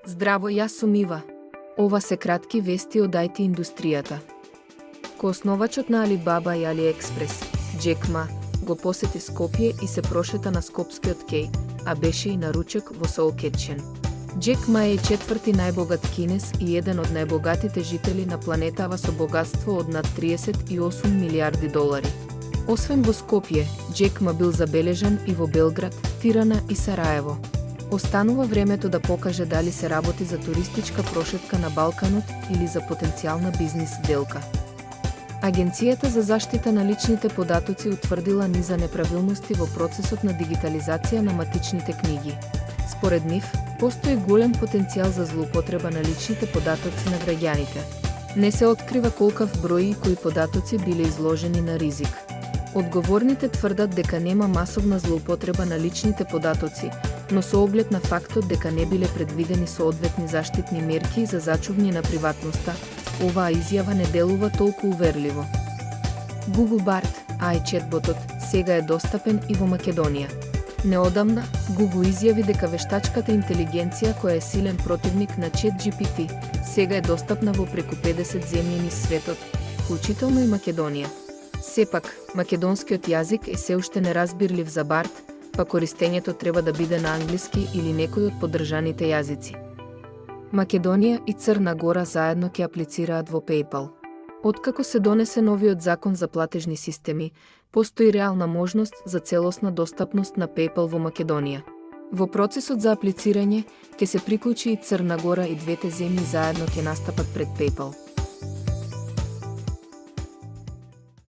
Здраво, јас сум Ива. Ова се кратки вести од IT индустријата. Коосновачот на Alibaba и AliExpress, Джек Ма, го посети Скопје и се прошета на скопскиот кеј, а беше и на ручек во Soul Kitchen. Джек Ма е четврти најбогат кинез и еден од најбогатите жители на планетава со богатство од над 38 милиарди долари. Освен во Скопје, Джек Ма бил забележан и во Белград, Тирана и Сараево. Останува времето да покаже дали се работи за туристичка прошетка на Балканот или за потенцијална бизнис сделка. Агенцијата за заштита на личните податоци утврдила низа неправилности во процесот на дигитализација на матичните книги. Според нив, постои голем потенцијал за злоупотреба на личните податоци на граѓаните. Не се открива колкав број и кои податоци биле изложени на ризик. Одговорните тврдат дека нема масовна злоупотреба на личните податоци, но со оглед на фактот дека не биле предвидени соодветни заштитни мерки за зачувње на приватноста, оваа изјава не делува толку уверливо. Google Bard, AI четботот, сега е достапен и во Македонија. Неодамна, Google изјави дека вештачката интелигенција која е силен противник на ChatGPT, сега е достапна во преку 50 земји низ светот, вклучително и Македонија. Сепак, македонскиот јазик е се уште неразбирлив за Bard, па користењето треба да биде на англиски или некој од поддржаните јазици. Македонија и Црна Гора заедно ќе аплицираат во PayPal. Откако се донесе новиот закон за платежни системи, постои реална можност за целосна достапност на PayPal во Македонија. Во процесот за аплицирање ќе се приклучи и Црна Гора и двете земји заедно ќе настапат пред PayPal.